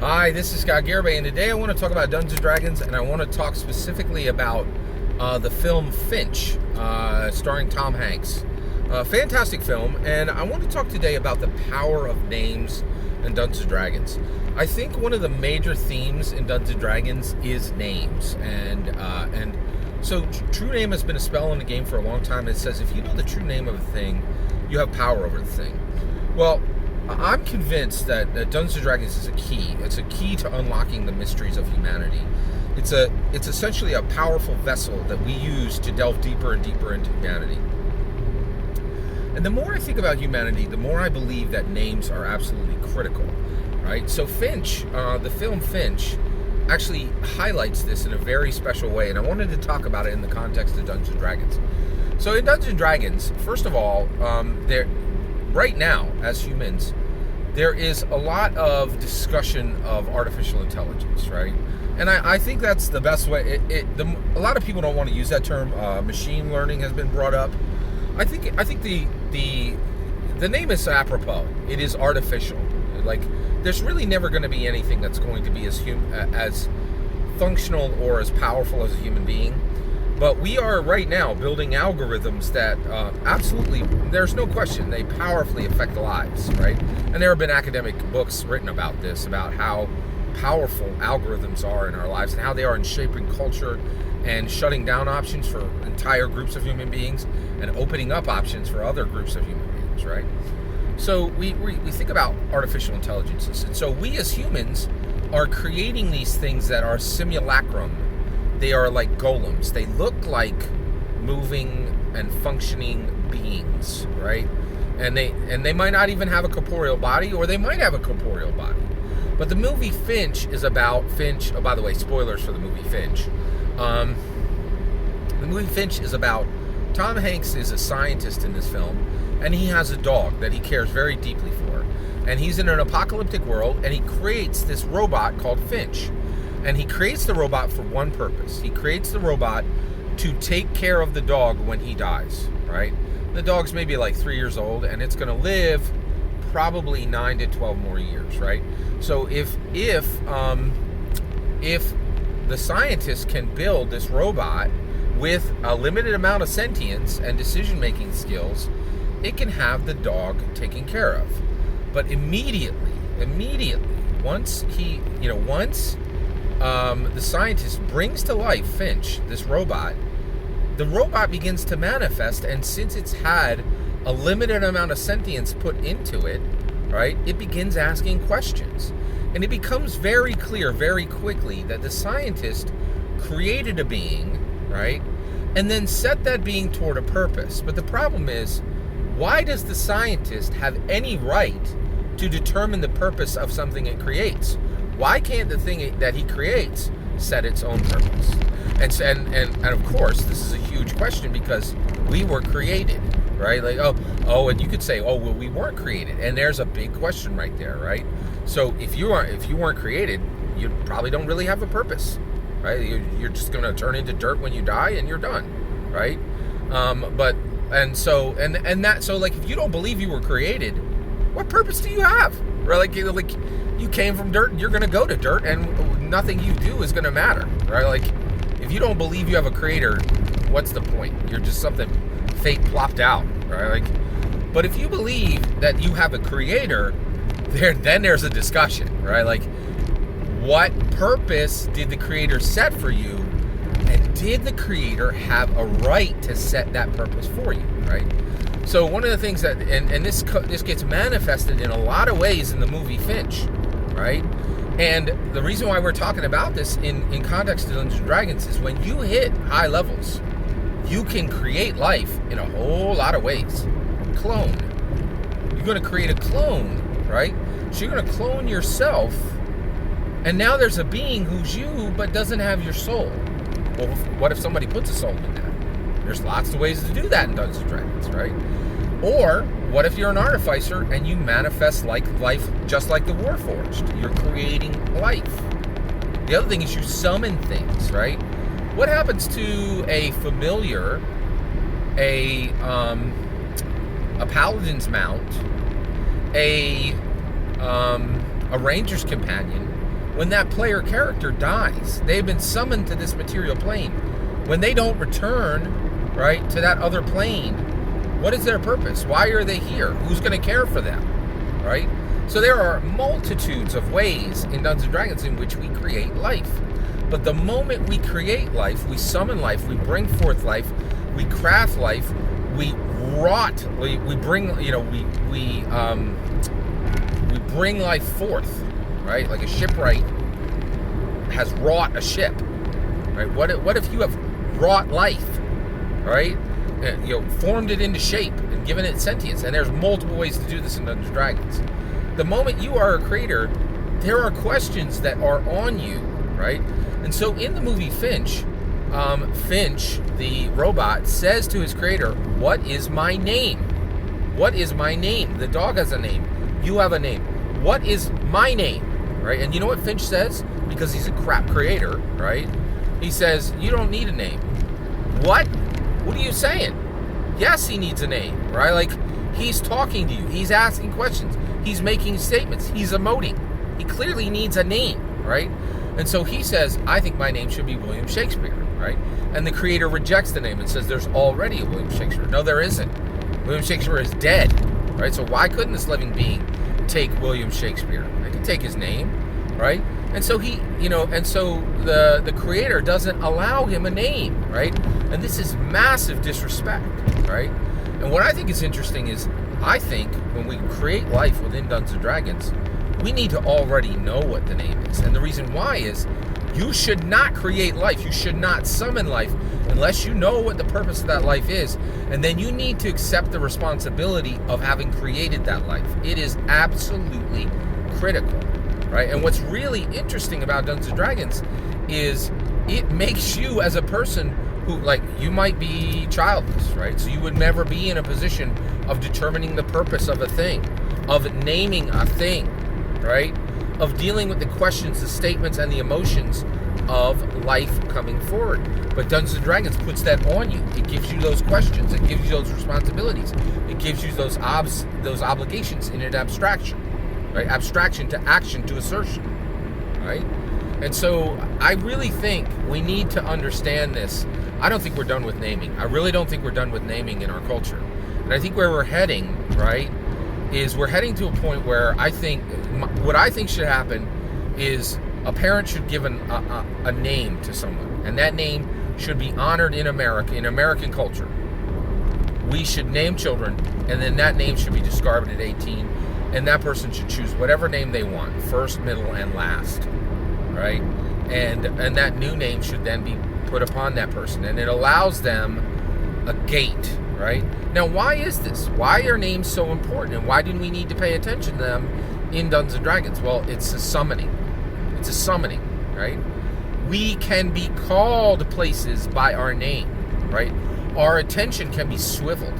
Hi, this is Garibay, and today I want to talk about Dungeons & Dragons, and I want to talk specifically about the film Finch, starring Tom Hanks. Fantastic film, and I want to talk today about the power of names in Dungeons & Dragons. I think one of the major themes in Dungeons & Dragons is names, and so true name has been a spell in the game for a long time. It says if you know the true name of a thing, you have power over the thing. Well, I'm convinced that Dungeons & Dragons is a key. It's a key to unlocking the mysteries of humanity. It's essentially a powerful vessel that we use to delve deeper and deeper into humanity. And the more I think about humanity, the more I believe that names are absolutely critical, right? So Finch, the film Finch, actually highlights this in a very special way, and I wanted to talk about it in the context of Dungeons & Dragons. So in Dungeons & Dragons, first of all, right now, as humans, there is a lot of discussion of artificial intelligence, right? And I think that's the best way. A lot of people don't want to use that term. Machine learning has been brought up. I think the name is apropos. It is artificial. Like, there's really never going to be anything that's going to be as functional or as powerful as a human being. But we are right now building algorithms that absolutely, there's no question, they powerfully affect lives, right? And there have been academic books written about this, about how powerful algorithms are in our lives and how they are in shaping culture and shutting down options for entire groups of human beings and opening up options for other groups of human beings, right? So we think about artificial intelligences. And so we as humans are creating these things that are simulacrum. They are like golems. They look like moving and functioning beings, right? And they might not even have a corporeal body, or they might have a corporeal body. But the movie Finch is about Finch. Oh, by the way, spoilers for the movie Finch. The movie Finch is about Tom Hanks is a scientist in this film, and he has a dog that he cares very deeply for. And he's in an apocalyptic world, and he creates this robot called Finch. And he creates the robot for one purpose. He creates the robot to take care of the dog when he dies, right? The dog's maybe like 3 years old, and it's going to live probably 9 to 12 more years, right? So if the scientist can build this robot with a limited amount of sentience and decision-making skills, it can have the dog taken care of. But immediately, once the scientist brings to life Finch, this robot, the robot begins to manifest, and since it's had a limited amount of sentience put into it, right, it begins asking questions. And it becomes very clear very quickly that the scientist created a being, right, and then set that being toward a purpose. But the problem is, why does the scientist have any right to determine the purpose of something it creates? Why can't the thing that he creates set its own purpose? And of course, this is a huge question because we were created, right? Like, and you could say, well, we weren't created, and there's a big question right there, right? So if you weren't created, you probably don't really have a purpose, right? You're just going to turn into dirt when you die, and you're done, right? So if you don't believe you were created, what purpose do you have? Right? Like you came from dirt, and you're going to go to dirt, and nothing you do is going to matter, right? Like, if you don't believe you have a creator, what's the point? You're just something fate plopped out, right? Like, but if you believe that you have a creator, then there's a discussion, right? Like, what purpose did the creator set for you, and did the creator have a right to set that purpose for you, right? So one of the things that, and this gets manifested in a lot of ways in the movie Finch, right? And the reason why we're talking about this in context of Dungeons & Dragons is when you hit high levels, you can create life in a whole lot of ways. Clone. You're going to create a clone, right? So you're going to clone yourself, and now there's a being who's you but doesn't have your soul. Well, what if somebody puts a soul in that? There's lots of ways to do that in Dungeons & Dragons, right? Or what if you're an artificer and you manifest like life just like the Warforged? You're creating life. The other thing is you summon things, right? What happens to a familiar, a paladin's mount, a ranger's companion, when that player character dies, they've been summoned to this material plane. When they don't return, right, to that other plane, what is their purpose? Why are they here? Who's going to care for them, right? So there are multitudes of ways in Dungeons & Dragons in which we create life. But the moment we create life, we summon life, we bring forth life, we craft life, we wrought, we bring, we bring life forth, right? Like a shipwright has wrought a ship, right? What if you have wrought life, right? Formed it into shape and given it sentience? And there's multiple ways to do this in Dungeons & Dragons. The moment you are a creator, there are questions that are on you, right? And so in the movie Finch, Finch, the robot, says to his creator, "What is my name? What is my name?" The dog has a name. You have a name. What is my name? Right? And you know what Finch says? Because he's a crap creator, right? He says, "You don't need a name." What? What are you saying? Yes, he needs a name, right? Like, he's talking to you. He's asking questions. He's making statements. He's emoting. He clearly needs a name, right? And so he says, "I think my name should be William Shakespeare," right? And the creator rejects the name and says, "There's already a William Shakespeare." No, there isn't. William Shakespeare is dead, right? So why couldn't this living being take William Shakespeare? They could take his name, right? And so the creator doesn't allow him a name, right? And this is massive disrespect, right? And what I think is interesting is, I think when we create life within Dungeons & Dragons, we need to already know what the name is. And the reason why is, you should not create life. You should not summon life unless you know what the purpose of that life is. And then you need to accept the responsibility of having created that life. It is absolutely critical, right? And what's really interesting about Dungeons & Dragons is it makes you as a person who, like, you might be childless, right? So you would never be in a position of determining the purpose of a thing, of naming a thing, right? Of dealing with the questions, the statements, and the emotions of life coming forward. But Dungeons & Dragons puts that on you. It gives you those questions. It gives you those responsibilities. It gives you those obligations in an abstraction, right? Abstraction to action to assertion, right? And so I really think we need to understand this. I don't think we're done with naming. I really don't think we're done with naming in our culture. And I think where we're heading, right, is we're heading to a point where what I think should happen is a parent should give a name to someone, and that name should be honored in America, in American culture. We should name children, and then that name should be discarded at 18, and that person should choose whatever name they want, first, middle, and last, right? And that new name should then be put upon that person, and it allows them a gate, right? Now, why is this? Why are names so important, and why do we need to pay attention to them in Dungeons & Dragons? Well, it's a summoning. It's a summoning, right? We can be called places by our name, right? Our attention can be swiveled,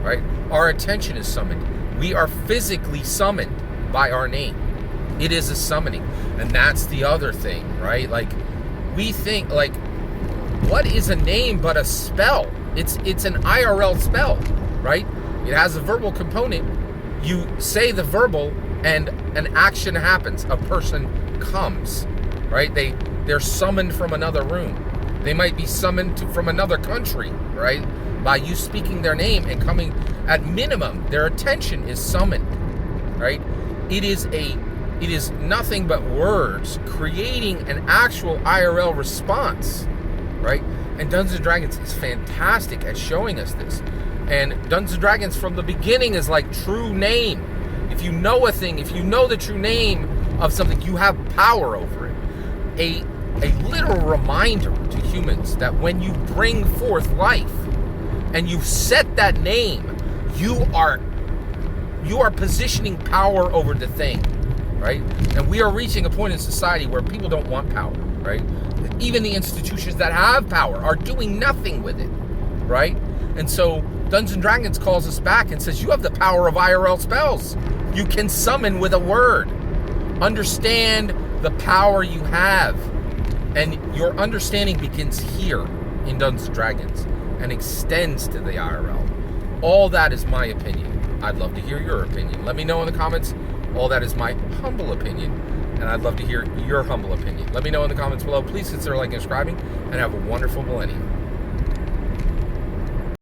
right? Our attention is summoned. We are physically summoned by our name. It is a summoning. And that's the other thing, right? Like, we think, like, what is a name but a spell? It's an IRL spell, right? It has a verbal component. You say the verbal and an action happens. A person comes, right? They're summoned from another room. They might be summoned from another country, right? By you speaking their name and coming, at minimum, their attention is summoned, right? It is nothing but words creating an actual IRL response, right? And Dungeons & Dragons is fantastic at showing us this. And Dungeons & Dragons from the beginning is like true name. If you know a thing, if you know the true name of something, you have power over it. A literal reminder to humans that when you bring forth life and you set that name, you are positioning power over the thing, right? And we are reaching a point in society where people don't want power, right? Even the institutions that have power are doing nothing with it, right? And so Dungeons & Dragons calls us back and says, you have the power of IRL spells. You can summon with a word. Understand the power you have. And your understanding begins here in Dungeons & Dragons and extends to the IRL. All that is my opinion. I'd love to hear your opinion. Let me know in the comments. All that is my humble opinion. and I'd love to hear your humble opinion. Let me know in the comments below. Please consider liking and subscribing, and have a wonderful millennium.